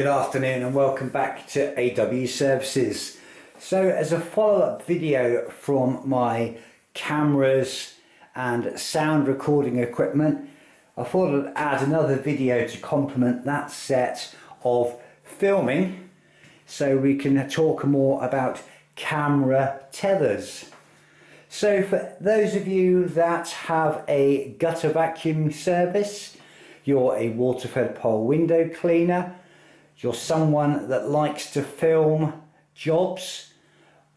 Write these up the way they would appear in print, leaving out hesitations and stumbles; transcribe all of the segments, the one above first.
afternoon and welcome back to AW Services. So as a follow-up video from my cameras and sound recording equipment, I thought I'd add another video to complement that set of filming so we can talk more about camera tethers. So for those of you that have a gutter vacuum service, you're a water-fed pole window cleaner, you're someone that likes to film jobs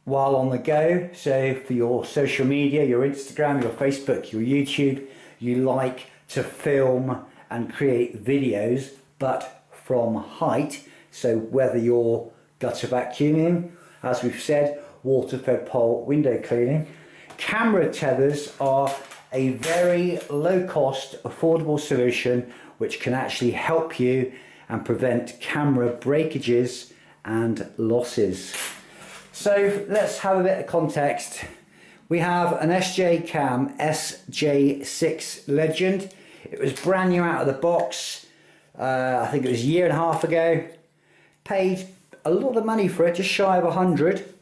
while on the go, so for your social media, your Instagram, your Facebook, your YouTube, you like to film and create videos but from height, so whether you're gutter vacuuming, as we've said, water-fed pole window cleaning, camera tethers are a very low-cost, affordable solution which can actually help you and prevent camera breakages and losses. So let's have a bit of context. We have an SJ Cam SJ6 Legend. It was brand new out of the box. I think it was a year and a half ago. Paid a lot of money for it, just shy of 100.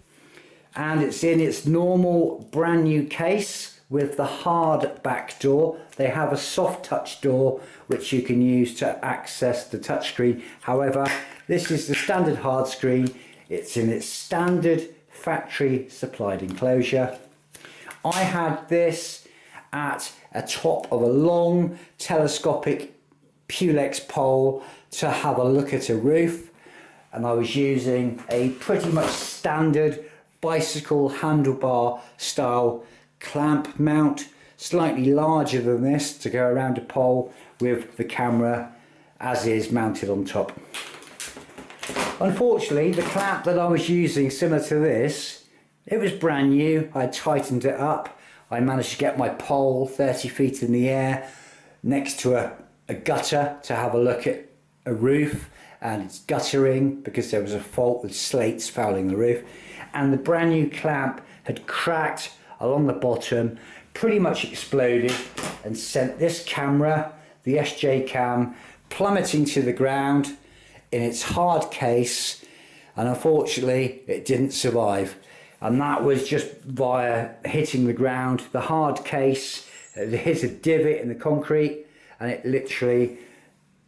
And it's in its normal brand new case with the hard back door. They have a soft touch door which you can use to access the touchscreen. However, this is the standard hard screen. It's in its standard factory supplied enclosure. I had this at a top of a long telescopic Pulex pole to have a look at a roof, and I was using a pretty much standard bicycle handlebar style clamp mount, slightly larger than this to go around a pole with the camera as is mounted on top. Unfortunately, the clamp that I was using, similar to this, it was brand new. I tightened it up. I managed to get my pole 30 feet in the air next to a gutter to have a look at a roof, and it's guttering because there was a fault with slates fouling the roof, and the brand new clamp had cracked along the bottom, pretty much exploded, and sent this camera, the SJ Cam, plummeting to the ground in its hard case, and unfortunately it didn't survive. And that was just via hitting the ground. The hard case hit a divot in the concrete and it literally,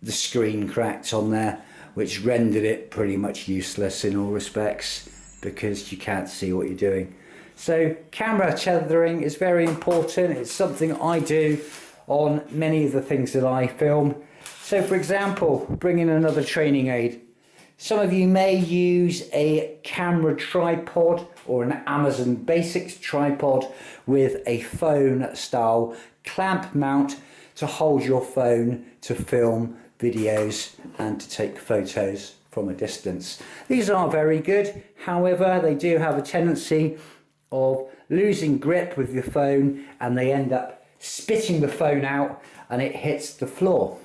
the screen cracked on there, which rendered it pretty much useless in all respects because you can't see what you're doing. So camera tethering is very important. It's something I do on many of the things that I film. So for example, bring in another training aid. Some of you may use a camera tripod or an Amazon Basics tripod with a phone style clamp mount to hold your phone to film videos and to take photos from a distance. These are very good, however they do have a tendency of losing grip with your phone and they end up spitting the phone out and it hits the floor.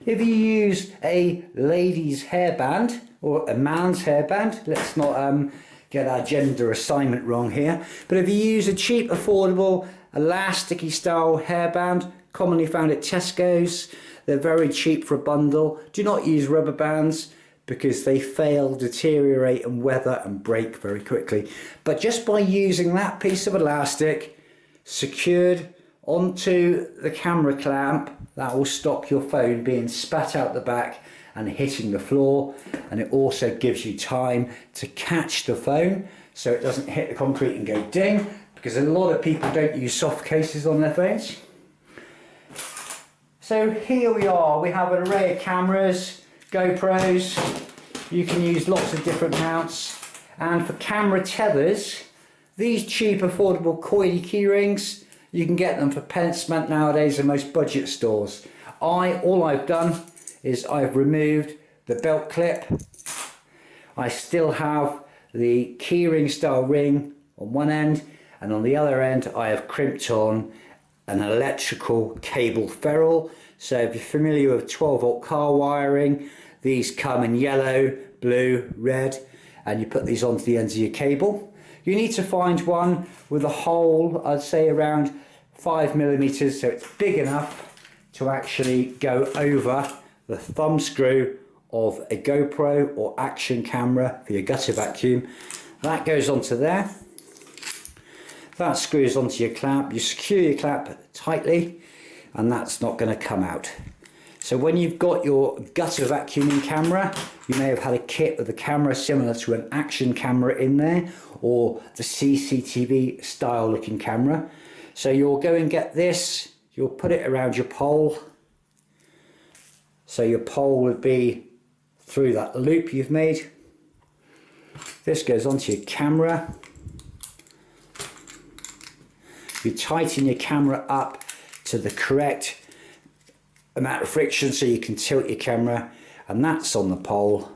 If you use a lady's hairband or a man's hairband, let's not get our gender assignment wrong here, but if you use a cheap, affordable, elasticy style hairband, commonly found at Tesco's, they're very cheap for a bundle. Do not use rubber bands because they fail, deteriorate and weather and break very quickly. But just by using that piece of elastic secured onto the camera clamp, that will stop your phone being spat out the back and hitting the floor, and it also gives you time to catch the phone so it doesn't hit the concrete and go ding, because a lot of people don't use soft cases on their phones. So here we are, we have an array of cameras, GoPros, you can use lots of different mounts, and for camera tethers, these cheap affordable coily key rings, you can get them for pence nowadays in most budget stores. All I've done is I've removed the belt clip. I still have the keyring style ring on one end, and on the other end I have crimped on an electrical cable ferrule. So if you're familiar with 12 volt car wiring, these come in yellow, blue, red, and you put these onto the ends of your cable. You need to find one with a hole, I'd say around 5mm, so it's big enough to actually go over the thumb screw of a GoPro or action camera for your gutter vacuum. That goes onto there. That screws onto your clamp. You secure your clamp tightly and that's not going to come out. So when you've got your gutter vacuuming camera, you may have had a kit with a camera similar to an action camera in there, or the CCTV style looking camera. So you'll go and get this, you'll put it around your pole. So your pole would be through that loop you've made. This goes onto your camera. You tighten your camera up to the correct amount of friction so you can tilt your camera, and that's on the pole.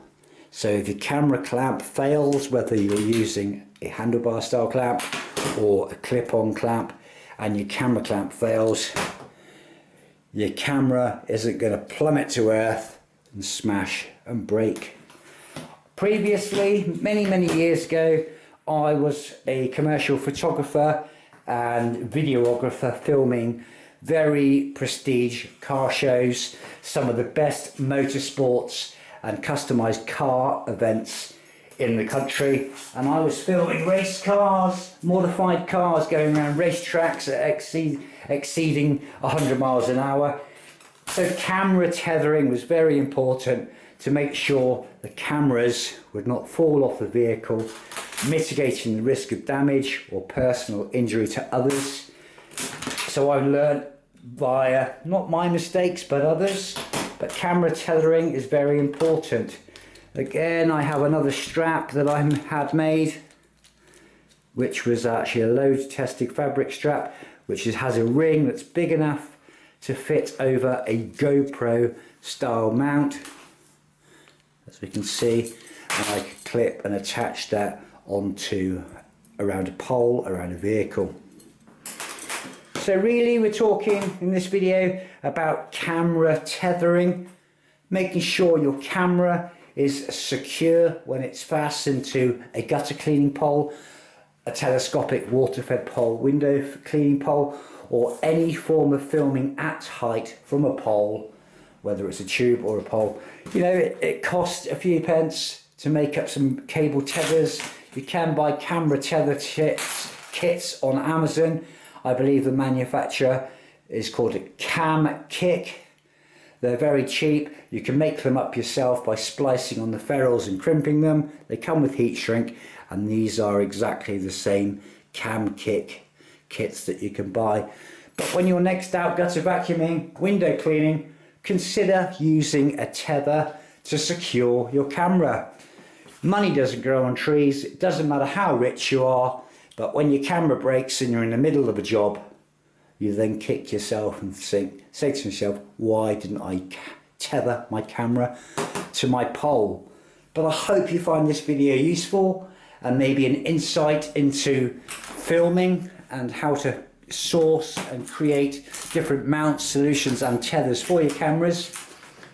So if your camera clamp fails, whether you're using a handlebar style clamp or a clip-on clamp, and your camera clamp fails, your camera isn't going to plummet to earth and smash and break. Previously, many years ago, I was a commercial photographer and videographer filming very prestige car shows, some of the best motorsports and customized car events in the country, and I was filming race cars, modified cars going around racetracks at exceeding 100 miles an hour. So camera tethering was very important to make sure the cameras would not fall off the vehicle, mitigating the risk of damage or personal injury to others. So I learned via, not my mistakes, but others, but camera tethering is very important. Again, I have another strap that I had made, which was actually a load tested fabric strap, which has a ring that's big enough to fit over a GoPro style mount, as we can see, and I could clip and attach that onto around a pole, around a vehicle. So really we're talking in this video about camera tethering, making sure your camera is secure when it's fastened to a gutter cleaning pole, a telescopic water fed pole, window cleaning pole, or any form of filming at height from a pole, whether it's a tube or a pole. You know, it costs a few pence to make up some cable tethers. You can buy camera tether kits on Amazon. I believe the manufacturer is called a Cam Kick. They're very cheap. You can make them up yourself by splicing on the ferrules and crimping them. They come with heat shrink, and these are exactly the same Cam Kick kits that you can buy. But when you're next out gutter vacuuming, window cleaning, consider using a tether to secure your camera. Money doesn't grow on trees. It doesn't matter how rich you are, but when your camera breaks and you're in the middle of a job, you then kick yourself and say to yourself, why didn't I tether my camera to my pole? But I hope you find this video useful and maybe an insight into filming and how to source and create different mount solutions and tethers for your cameras.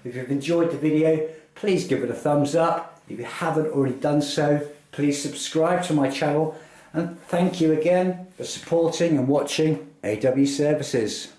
If you've enjoyed the video, please give it a thumbs up. If you haven't already done so, please subscribe to my channel. And thank you again for supporting and watching AW Services.